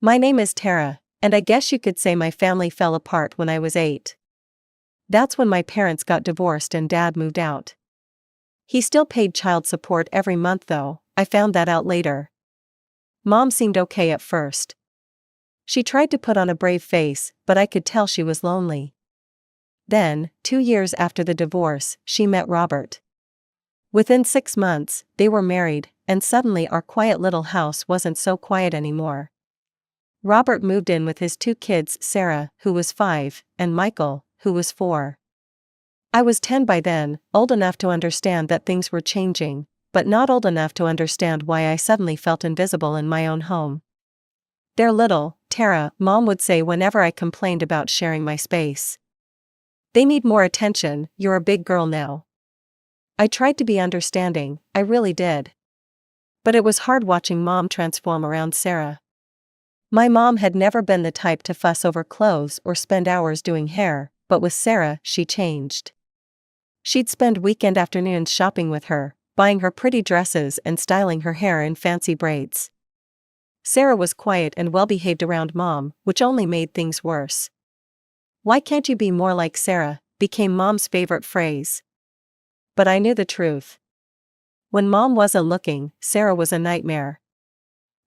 My name is Tara, and I guess you could say my family fell apart when I was 8. That's when my parents got divorced and Dad moved out. He still paid child support every month though, I found that out later. Mom seemed okay at first. She tried to put on a brave face, but I could tell she was lonely. Then, 2 years after the divorce, she met Robert. Within 6 months, they were married, and suddenly our quiet little house wasn't so quiet anymore. Robert moved in with his 2 kids, Sarah, who was 5, and Michael, who was 4. I was 10 by then, old enough to understand that things were changing, but not old enough to understand why I suddenly felt invisible in my own home. "They're little, Tara," Mom would say whenever I complained about sharing my space. "They need more attention, you're a big girl now." I tried to be understanding, I really did. But it was hard watching Mom transform around Sarah. My mom had never been the type to fuss over clothes or spend hours doing hair, but with Sarah, she changed. She'd spend weekend afternoons shopping with her, buying her pretty dresses and styling her hair in fancy braids. Sarah was quiet and well-behaved around Mom, which only made things worse. "Why can't you be more like Sarah?" became Mom's favorite phrase. But I knew the truth. When Mom wasn't looking, Sarah was a nightmare.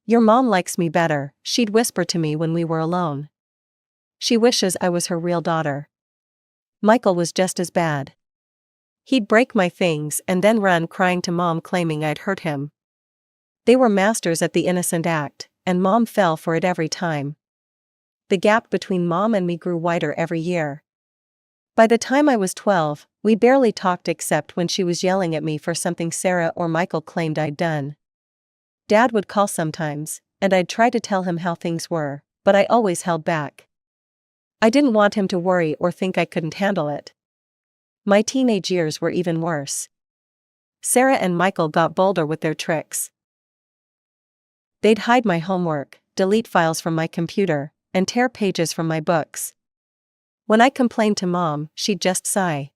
"Your mom likes me better," she'd whisper to me when we were alone. "She wishes I was her real daughter." Michael was just as bad. He'd break my things and then run crying to Mom claiming I'd hurt him. They were masters at the innocent act, and Mom fell for it every time. The gap between Mom and me grew wider every year. By the time I was 12, we barely talked except when she was yelling at me for something Sarah or Michael claimed I'd done. Dad would call sometimes, and I'd try to tell him how things were, but I always held back. I didn't want him to worry or think I couldn't handle it. My teenage years were even worse. Sarah and Michael got bolder with their tricks. They'd hide my homework, delete files from my computer, and tear pages from my books. When I complained to Mom, she'd just sigh.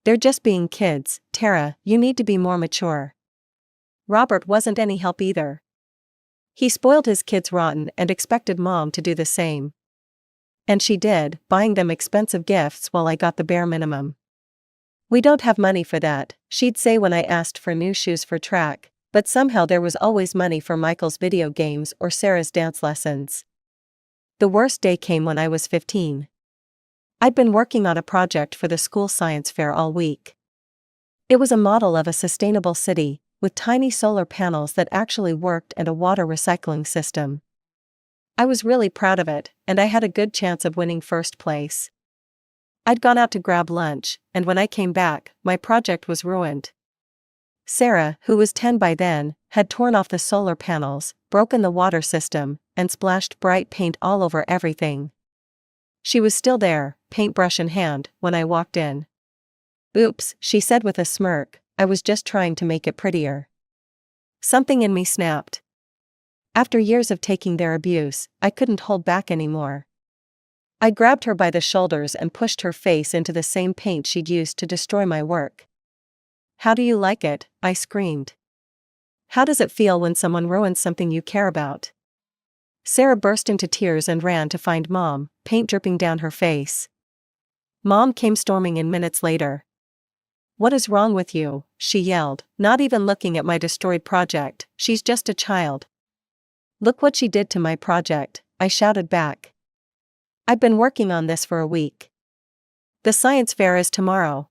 "They're just being kids, Tara, you need to be more mature." Robert wasn't any help either. He spoiled his kids rotten and expected Mom to do the same. And she did, buying them expensive gifts while I got the bare minimum. "We don't have money for that," she'd say when I asked for new shoes for track, but somehow there was always money for Michael's video games or Sarah's dance lessons. The worst day came when I was 15. I'd been working on a project for the school science fair all week. It was a model of a sustainable city, with tiny solar panels that actually worked and a water recycling system. I was really proud of it, and I had a good chance of winning first place. I'd gone out to grab lunch, and when I came back, my project was ruined. Sarah, who was 10 by then, had torn off the solar panels, broken the water system, and splashed bright paint all over everything. She was still there, paintbrush in hand, when I walked in. "Oops," she said with a smirk, "I was just trying to make it prettier." Something in me snapped. After years of taking their abuse, I couldn't hold back anymore. I grabbed her by the shoulders and pushed her face into the same paint she'd used to destroy my work. "How do you like it?" I screamed. "How does it feel when someone ruins something you care about?" Sarah burst into tears and ran to find Mom, paint dripping down her face. Mom came storming in minutes later. "What is wrong with you?" she yelled, not even looking at my destroyed project. "She's just a child." "Look what she did to my project," I shouted back. "I've been working on this for a week. The science fair is tomorrow."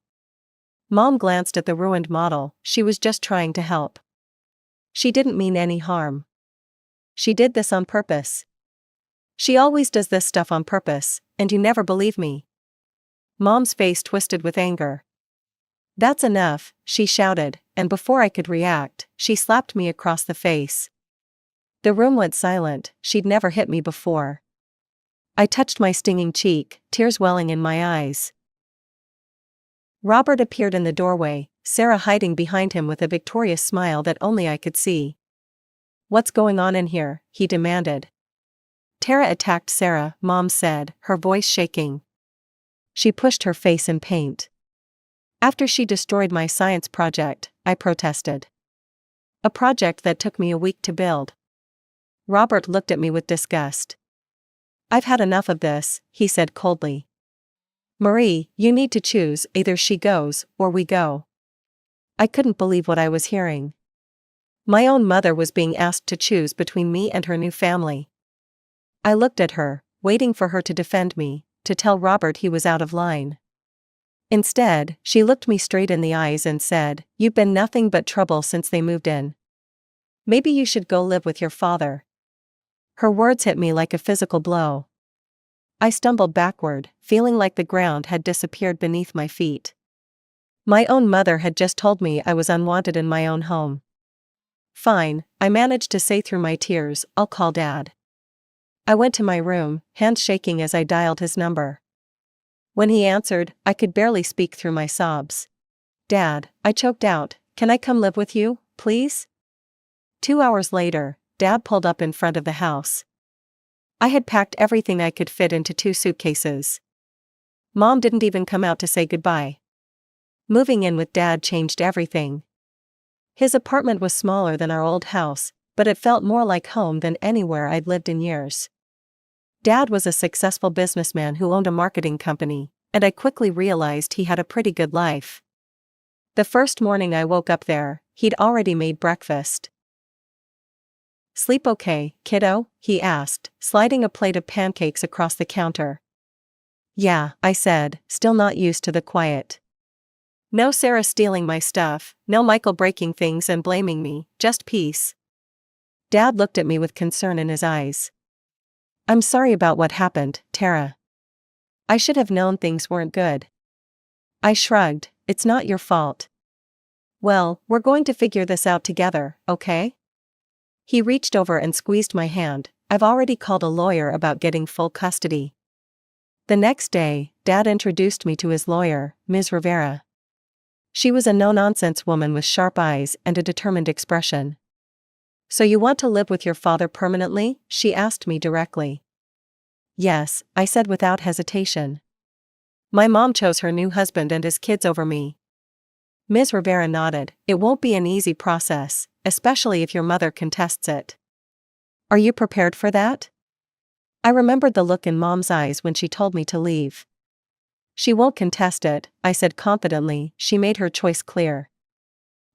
Mom glanced at the ruined model. She was just trying to help. She didn't mean any harm. She did this on purpose. She always does this stuff on purpose, and you never believe me. Mom's face twisted with anger. "That's enough," she shouted, and before I could react, she slapped me across the face. The room went silent. She'd never hit me before. I touched my stinging cheek, tears welling in my eyes. Robert appeared in the doorway, Sarah hiding behind him with a victorious smile that only I could see. "What's going on in here?" he demanded. "Tara attacked Sarah," Mom said, her voice shaking. "She pushed her face in paint. After she destroyed my science project," I protested. "A project that took me a week to build." Robert looked at me with disgust. "I've had enough of this," he said coldly. "Marie, you need to choose, either she goes, or we go." I couldn't believe what I was hearing. My own mother was being asked to choose between me and her new family. I looked at her, waiting for her to defend me, to tell Robert he was out of line. Instead, she looked me straight in the eyes and said, "You've been nothing but trouble since they moved in. Maybe you should go live with your father." Her words hit me like a physical blow. I stumbled backward, feeling like the ground had disappeared beneath my feet. My own mother had just told me I was unwanted in my own home. "Fine," I managed to say through my tears, "I'll call Dad." I went to my room, hands shaking as I dialed his number. When he answered, I could barely speak through my sobs. "Dad," I choked out, "can I come live with you, please?" 2 hours later, Dad pulled up in front of the house. I had packed everything I could fit into 2 suitcases. Mom didn't even come out to say goodbye. Moving in with Dad changed everything. His apartment was smaller than our old house, but it felt more like home than anywhere I'd lived in years. Dad was a successful businessman who owned a marketing company, and I quickly realized he had a pretty good life. The first morning I woke up there, he'd already made breakfast. "Sleep okay, kiddo?" he asked, sliding a plate of pancakes across the counter. "Yeah," I said, still not used to the quiet. No Sarah stealing my stuff, no Michael breaking things and blaming me, just peace. Dad looked at me with concern in his eyes. "I'm sorry about what happened, Tara. I should have known things weren't good." I shrugged, "It's not your fault." "Well, we're going to figure this out together, okay?" He reached over and squeezed my hand. "I've already called a lawyer about getting full custody." The next day, Dad introduced me to his lawyer, Ms. Rivera. She was a no-nonsense woman with sharp eyes and a determined expression. "So you want to live with your father permanently?" she asked me directly. "Yes," I said without hesitation. "My mom chose her new husband and his kids over me." Ms. Rivera nodded. "It won't be an easy process, especially if your mother contests it." "Are you prepared for that?" I remembered the look in Mom's eyes when she told me to leave. "She won't contest it," I said confidently. "She made her choice clear."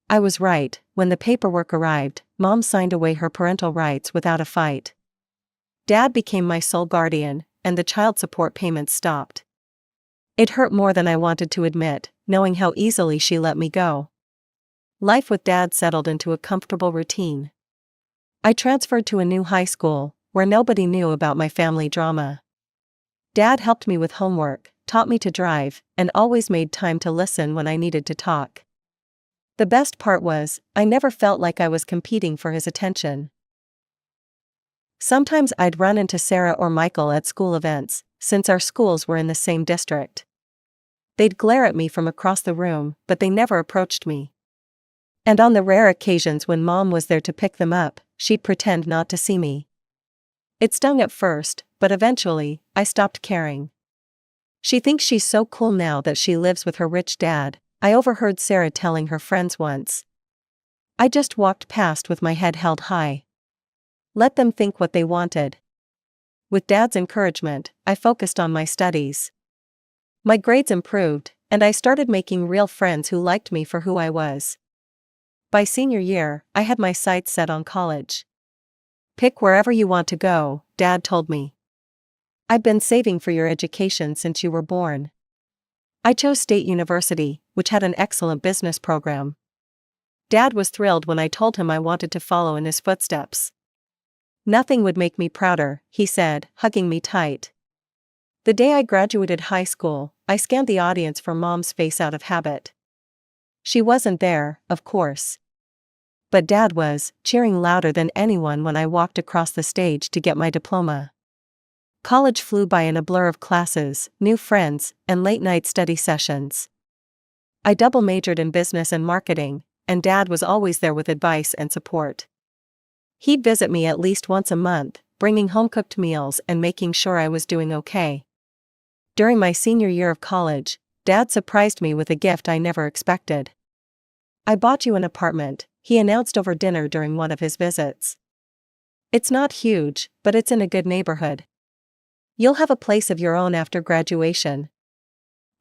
I was right. When the paperwork arrived, Mom signed away her parental rights without a fight. Dad became my sole guardian, and the child support payments stopped. It hurt more than I wanted to admit, knowing how easily she let me go. Life with Dad settled into a comfortable routine. I transferred to a new high school, where nobody knew about my family drama. Dad helped me with homework, taught me to drive, and always made time to listen when I needed to talk. The best part was, I never felt like I was competing for his attention. Sometimes I'd run into Sarah or Michael at school events, since our schools were in the same district. They'd glare at me from across the room, but they never approached me. And on the rare occasions when Mom was there to pick them up, she'd pretend not to see me. It stung at first, but eventually, I stopped caring. "She thinks she's so cool now that she lives with her rich dad," I overheard Sarah telling her friends once. I just walked past with my head held high. Let them think what they wanted. With Dad's encouragement, I focused on my studies. My grades improved, and I started making real friends who liked me for who I was. By senior year, I had my sights set on college. "Pick wherever you want to go," Dad told me. "I've been saving for your education since you were born." I chose State University, which had an excellent business program. Dad was thrilled when I told him I wanted to follow in his footsteps. "Nothing would make me prouder," he said, hugging me tight. The day I graduated high school, I scanned the audience for Mom's face out of habit. She wasn't there, of course. But Dad was, cheering louder than anyone when I walked across the stage to get my diploma. College flew by in a blur of classes, new friends, and late-night study sessions. I double majored in business and marketing, and Dad was always there with advice and support. He'd visit me at least once a month, bringing home-cooked meals and making sure I was doing okay. During my senior year of college, Dad surprised me with a gift I never expected. "I bought you an apartment," he announced over dinner during one of his visits. It's not huge, but it's in a good neighborhood. You'll have a place of your own after graduation.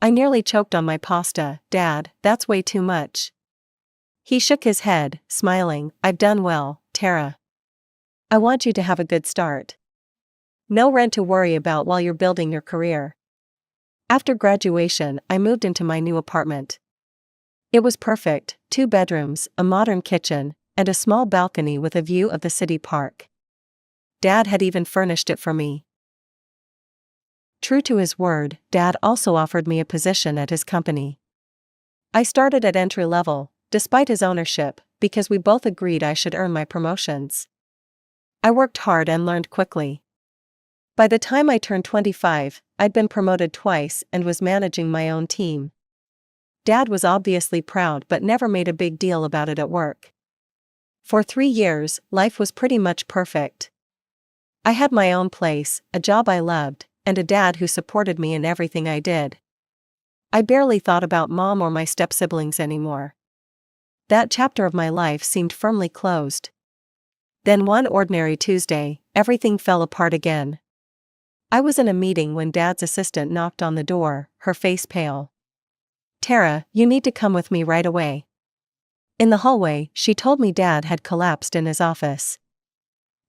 I nearly choked on my pasta. Dad, that's way too much. He shook his head, smiling. I've done well, Tara. I want you to have a good start. No rent to worry about while you're building your career. After graduation, I moved into my new apartment. It was perfect, 2 bedrooms, a modern kitchen, and a small balcony with a view of the city park. Dad had even furnished it for me. True to his word, Dad also offered me a position at his company. I started at entry level, despite his ownership, because we both agreed I should earn my promotions. I worked hard and learned quickly. By the time I turned 25, I'd been promoted twice and was managing my own team. Dad was obviously proud but never made a big deal about it at work. For 3 years, life was pretty much perfect. I had my own place, a job I loved, and a dad who supported me in everything I did. I barely thought about Mom or my step-siblings anymore. That chapter of my life seemed firmly closed. Then one ordinary Tuesday, everything fell apart again. I was in a meeting when Dad's assistant knocked on the door, her face pale. Tara, you need to come with me right away. In the hallway, she told me Dad had collapsed in his office.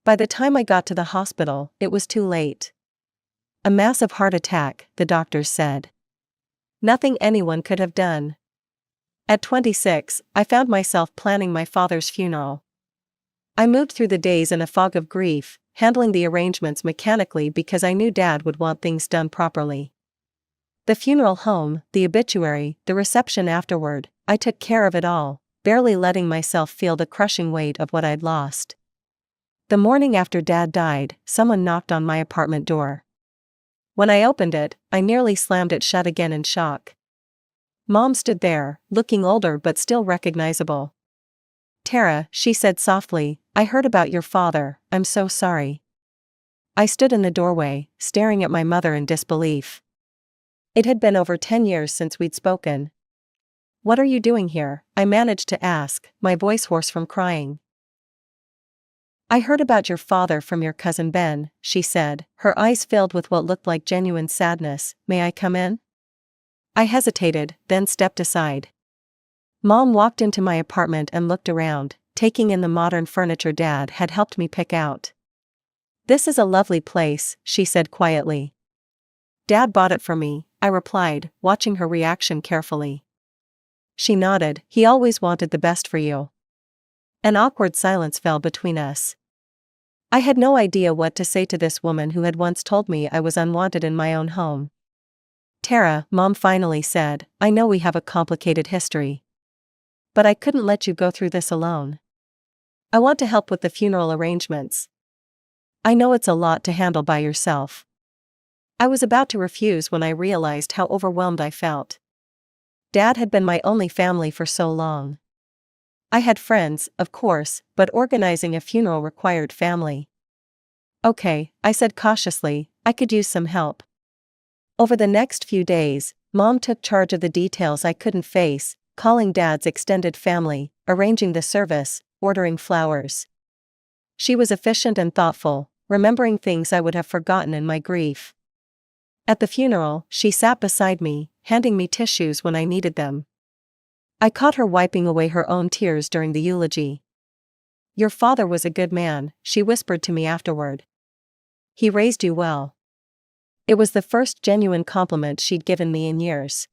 By the time I got to the hospital, it was too late. A massive heart attack, the doctors said. Nothing anyone could have done. At 26, I found myself planning my father's funeral. I moved through the days in a fog of grief, handling the arrangements mechanically because I knew Dad would want things done properly. The funeral home, the obituary, the reception afterward, I took care of it all, barely letting myself feel the crushing weight of what I'd lost. The morning after Dad died, someone knocked on my apartment door. When I opened it, I nearly slammed it shut again in shock. Mom stood there, looking older but still recognizable. Tara, she said softly, I heard about your father, I'm so sorry. I stood in the doorway, staring at my mother in disbelief. It had been over 10 years since we'd spoken. What are you doing here? I managed to ask, my voice hoarse from crying. I heard about your father from your cousin Ben, she said, her eyes filled with what looked like genuine sadness. May I come in? I hesitated, then stepped aside. Mom walked into my apartment and looked around, taking in the modern furniture Dad had helped me pick out. This is a lovely place, she said quietly. Dad bought it for me, I replied, watching her reaction carefully. She nodded, he always wanted the best for you. An awkward silence fell between us. I had no idea what to say to this woman who had once told me I was unwanted in my own home. Tara, Mom finally said, I know we have a complicated history. But I couldn't let you go through this alone. I want to help with the funeral arrangements. I know it's a lot to handle by yourself. I was about to refuse when I realized how overwhelmed I felt. Dad had been my only family for so long. I had friends, of course, but organizing a funeral required family. Okay, I said cautiously, I could use some help. Over the next few days, Mom took charge of the details I couldn't face, calling Dad's extended family, arranging the service, ordering flowers. She was efficient and thoughtful, remembering things I would have forgotten in my grief. At the funeral, she sat beside me, handing me tissues when I needed them. I caught her wiping away her own tears during the eulogy. Your father was a good man, she whispered to me afterward. He raised you well. It was the first genuine compliment she'd given me in years.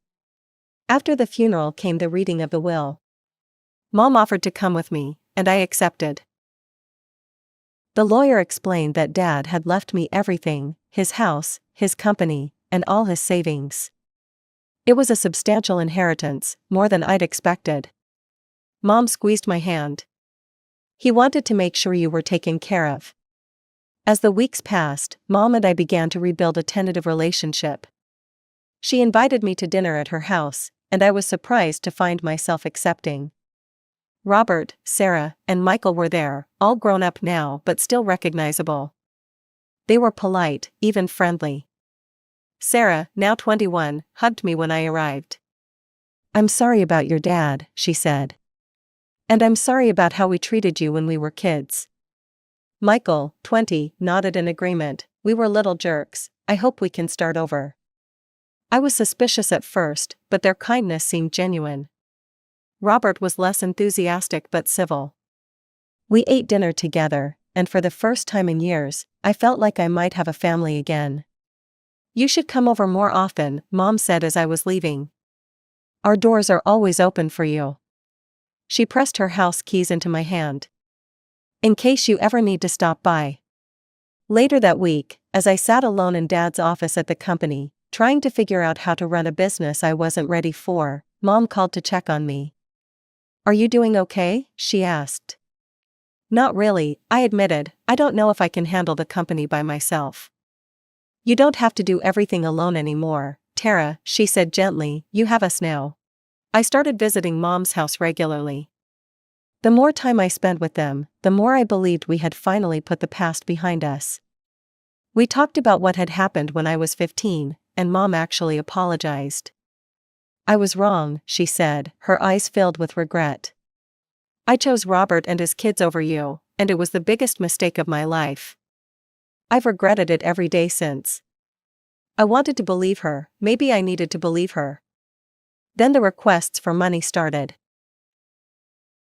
After the funeral came the reading of the will. Mom offered to come with me, and I accepted. The lawyer explained that Dad had left me everything, his house, his company, and all his savings. It was a substantial inheritance, more than I'd expected. Mom squeezed my hand. He wanted to make sure you were taken care of. As the weeks passed, Mom and I began to rebuild a tentative relationship. She invited me to dinner at her house, and I was surprised to find myself accepting. Robert, Sarah, and Michael were there, all grown up now but still recognizable. They were polite, even friendly. Sarah, now 21, hugged me when I arrived. I'm sorry about your dad, she said. And I'm sorry about how we treated you when we were kids. Michael, 20, nodded in agreement. We were little jerks. I hope we can start over. I was suspicious at first, but their kindness seemed genuine. Robert was less enthusiastic but civil. We ate dinner together, and for the first time in years, I felt like I might have a family again. You should come over more often, Mom said as I was leaving. Our doors are always open for you. She pressed her house keys into my hand. In case you ever need to stop by. Later that week, as I sat alone in Dad's office at the company, trying to figure out how to run a business I wasn't ready for, Mom called to check on me. Are you doing okay? She asked. Not really, I admitted. I don't know if I can handle the company by myself. You don't have to do everything alone anymore, Tara, she said gently. You have us now. I started visiting Mom's house regularly. The more time I spent with them, the more I believed we had finally put the past behind us. We talked about what had happened when I was 15, and Mom actually apologized. I was wrong, she said, her eyes filled with regret. I chose Robert and his kids over you, and it was the biggest mistake of my life. I've regretted it every day since. I wanted to believe her, maybe I needed to believe her. Then the requests for money started.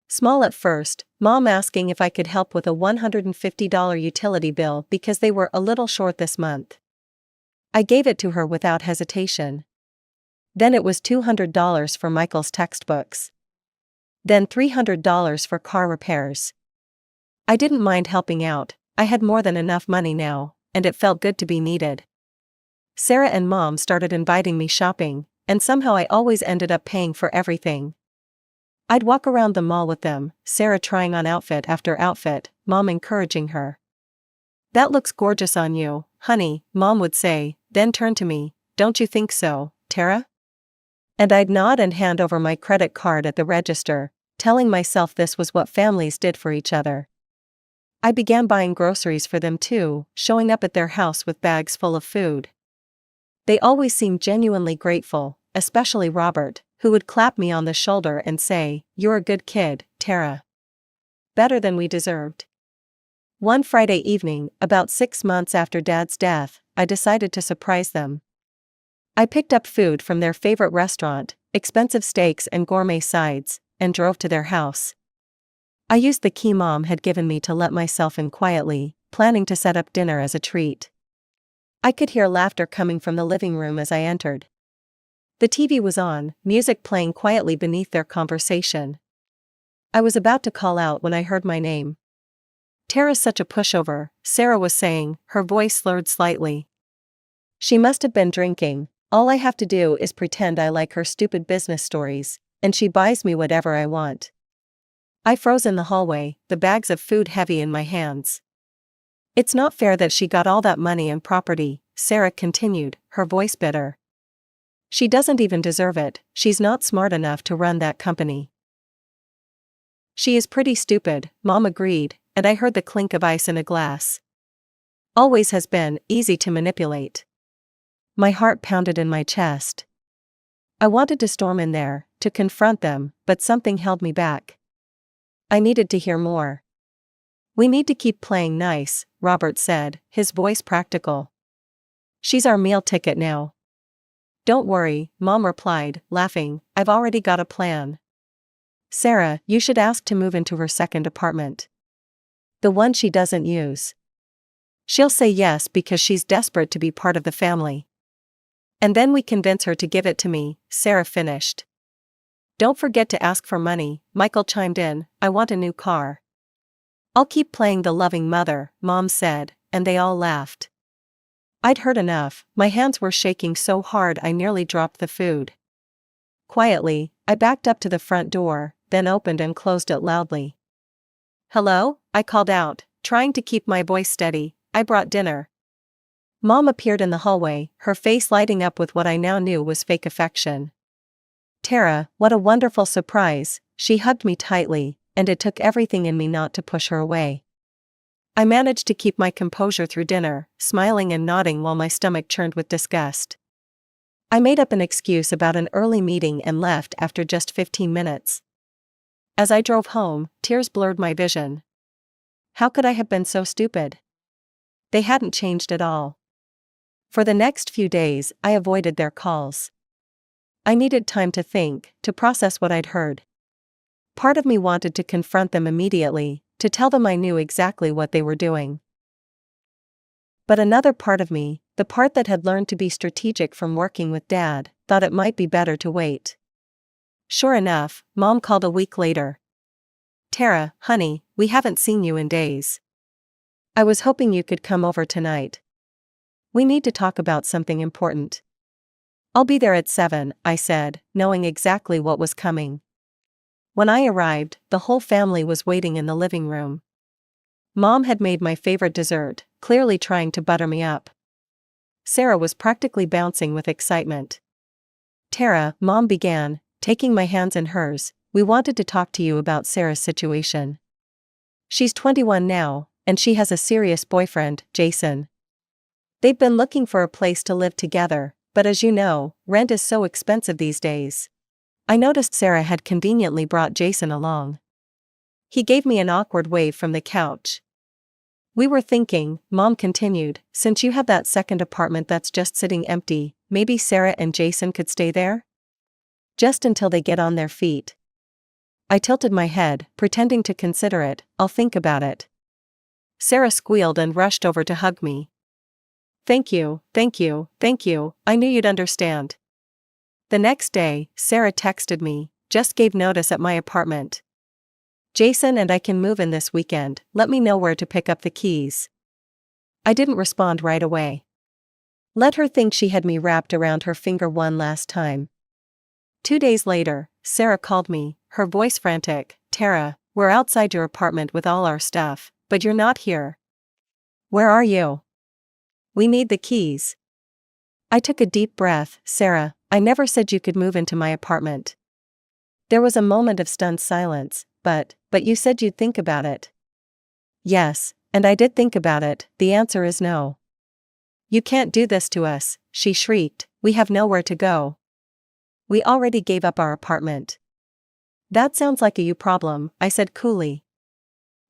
Small at first, Mom asking if I could help with a $150 utility bill because they were a little short this month. I gave it to her without hesitation. Then it was $200 for Michael's textbooks. Then $300 for car repairs. I didn't mind helping out, I had more than enough money now, and it felt good to be needed. Sarah and Mom started inviting me shopping, and somehow I always ended up paying for everything. I'd walk around the mall with them, Sarah trying on outfit after outfit, Mom encouraging her. That looks gorgeous on you, honey, Mom would say, then turn to me, don't you think so, Tara? And I'd nod and hand over my credit card at the register, telling myself this was what families did for each other. I began buying groceries for them too, showing up at their house with bags full of food. They always seemed genuinely grateful, especially Robert, who would clap me on the shoulder and say, "You're a good kid, Tara. Better than we deserved." One Friday evening, about 6 months after Dad's death, I decided to surprise them. I picked up food from their favorite restaurant, expensive steaks and gourmet sides, and drove to their house. I used the key Mom had given me to let myself in quietly, planning to set up dinner as a treat. I could hear laughter coming from the living room as I entered. The TV was on, music playing quietly beneath their conversation. I was about to call out when I heard my name. "Tara's such a pushover," Sarah was saying, her voice slurred slightly. "She must have been drinking. All I have to do is pretend I like her stupid business stories, and she buys me whatever I want." I froze in the hallway, the bags of food heavy in my hands. "It's not fair that she got all that money and property," Sarah continued, her voice bitter. "She doesn't even deserve it, she's not smart enough to run that company." "She is pretty stupid," Mom agreed, and I heard the clink of ice in a glass. "Always has been, easy to manipulate." My heart pounded in my chest. I wanted to storm in there, to confront them, but something held me back. I needed to hear more. "We need to keep playing nice," Robert said, his voice practical. "She's our meal ticket now." "Don't worry," Mom replied, laughing, "I've already got a plan. Sarah, you should ask to move into her second apartment. The one she doesn't use. She'll say yes because she's desperate to be part of the family. And then we convince her to give it to me," Sarah finished. "Don't forget to ask for money," Michael chimed in, "I want a new car." "I'll keep playing the loving mother," Mom said, and they all laughed. I'd heard enough, my hands were shaking so hard I nearly dropped the food. Quietly, I backed up to the front door, then opened and closed it loudly. "Hello?" I called out, trying to keep my voice steady. "I brought dinner." Mom appeared in the hallway, her face lighting up with what I now knew was fake affection. "Tara, what a wonderful surprise," she hugged me tightly, and it took everything in me not to push her away. I managed to keep my composure through dinner, smiling and nodding while my stomach churned with disgust. I made up an excuse about an early meeting and left after just 15 minutes. As I drove home, tears blurred my vision. How could I have been so stupid? They hadn't changed at all. For the next few days, I avoided their calls. I needed time to think, to process what I'd heard. Part of me wanted to confront them immediately, to tell them I knew exactly what they were doing. But another part of me, the part that had learned to be strategic from working with Dad, thought it might be better to wait. Sure enough, Mom called a week later. "Tara, honey, we haven't seen you in days. I was hoping you could come over tonight. We need to talk about something important." "I'll be there at 7, I said, knowing exactly what was coming. When I arrived, the whole family was waiting in the living room. Mom had made my favorite dessert, clearly trying to butter me up. Sarah was practically bouncing with excitement. "Tara," Mom began, taking my hands in hers, "we wanted to talk to you about Sarah's situation. She's 21 now, and she has a serious boyfriend, Jason. They've been looking for a place to live together, but as you know, rent is so expensive these days." I noticed Sarah had conveniently brought Jason along. He gave me an awkward wave from the couch. "We were thinking," Mom continued, "since you have that second apartment that's just sitting empty, maybe Sarah and Jason could stay there? Just until they get on their feet." I tilted my head, pretending to consider it. "I'll think about it." Sarah squealed and rushed over to hug me. Thank you, thank you, thank you, I knew you'd understand." The next day, Sarah texted me, "Just gave notice at my apartment. Jason and I can move in this weekend, let me know where to pick up the keys." I didn't respond right away. Let her think she had me wrapped around her finger one last time. 2 days later, Sarah called me, her voice frantic. "Tara, we're outside your apartment with all our stuff, but you're not here. Where are you? We need the keys." I took a deep breath. "Sarah, I never said you could move into my apartment." There was a moment of stunned silence. But you said you'd think about it." "Yes, and I did think about it, the answer is no." "You can't do this to us," she shrieked, "we have nowhere to go. We already gave up our apartment." "That sounds like a you problem," I said coolly.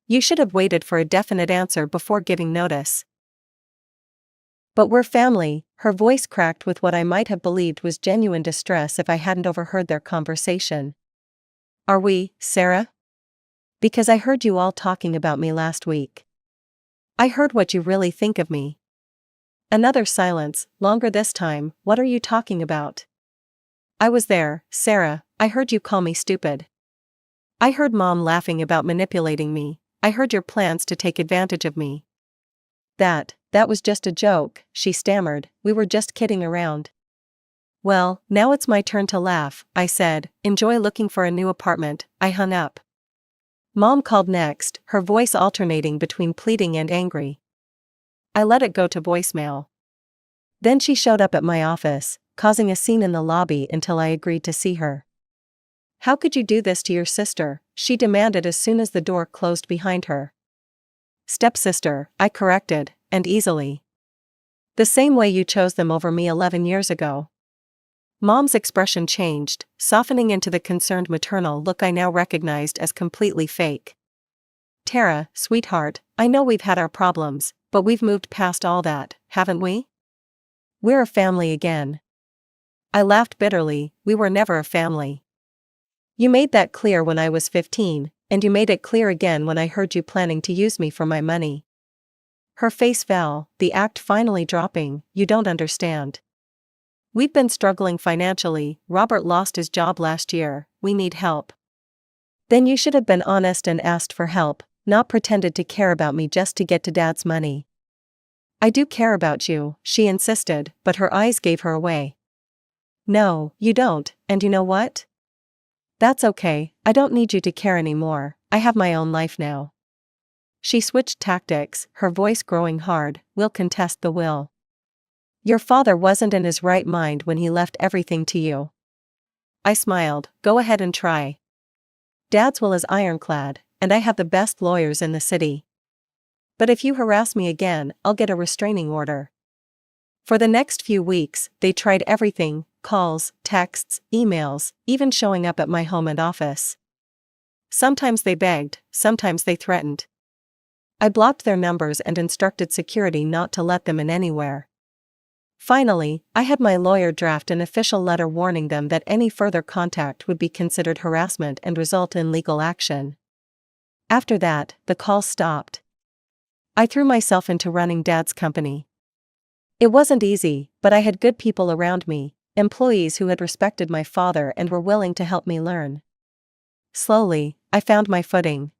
"You should have waited for a definite answer before giving notice." "But we're family," her voice cracked with what I might have believed was genuine distress if I hadn't overheard their conversation. "Are we, Sarah? Because I heard you all talking about me last week. I heard what you really think of me." Another silence, longer this time. "What are you talking about?" "I was there, Sarah, I heard you call me stupid. I heard Mom laughing about manipulating me. I heard your plans to take advantage of me." That was just a joke," she stammered, "we were just kidding around." "Well, now it's my turn to laugh," I said. "Enjoy looking for a new apartment." I hung up. Mom called next, her voice alternating between pleading and angry. I let it go to voicemail. Then she showed up at my office, causing a scene in the lobby until I agreed to see her. "How could you do this to your sister?" she demanded as soon as the door closed behind her. "Stepsister," I corrected, and easily. "The same way you chose them over me 11 years ago." Mom's expression changed, softening into the concerned maternal look I now recognized as completely fake. "Tara, sweetheart, I know we've had our problems, but we've moved past all that, haven't we? We're a family again." I laughed bitterly. "We were never a family. You made that clear when I was 15, and you made it clear again when I heard you planning to use me for my money." Her face fell, the act finally dropping. "You don't understand. We've been struggling financially, Robert lost his job last year, we need help." "Then you should have been honest and asked for help, not pretended to care about me just to get to Dad's money." "I do care about you," she insisted, but her eyes gave her away. "No, you don't, and you know what? That's okay, I don't need you to care anymore, I have my own life now." She switched tactics, her voice growing hard. "We'll contest the will. Your father wasn't in his right mind when he left everything to you." I smiled. "Go ahead and try. Dad's will is ironclad, and I have the best lawyers in the city. But if you harass me again, I'll get a restraining order." For the next few weeks, they tried everything: calls, texts, emails, even showing up at my home and office. Sometimes they begged, sometimes they threatened. I blocked their numbers and instructed security not to let them in anywhere. Finally, I had my lawyer draft an official letter warning them that any further contact would be considered harassment and result in legal action. After that, the calls stopped. I threw myself into running Dad's company. It wasn't easy, but I had good people around me, employees who had respected my father and were willing to help me learn. Slowly, I found my footing.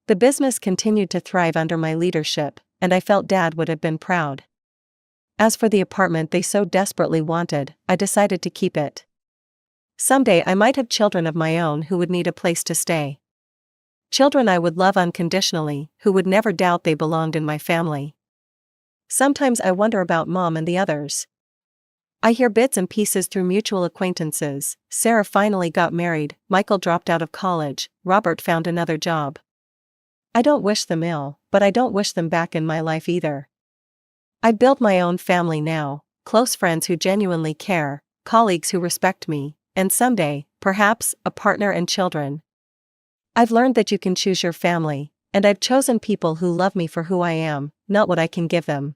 The business continued to thrive under my leadership, and I felt Dad would have been proud. As for the apartment they so desperately wanted, I decided to keep it. Someday I might have children of my own who would need a place to stay. Children I would love unconditionally, who would never doubt they belonged in my family. Sometimes I wonder about Mom and the others. I hear bits and pieces through mutual acquaintances. Sarah finally got married, Michael dropped out of college, Robert found another job. I don't wish them ill, but I don't wish them back in my life either. I built my own family now, close friends who genuinely care, colleagues who respect me, and someday, perhaps, a partner and children. I've learned that you can choose your family, and I've chosen people who love me for who I am, not what I can give them.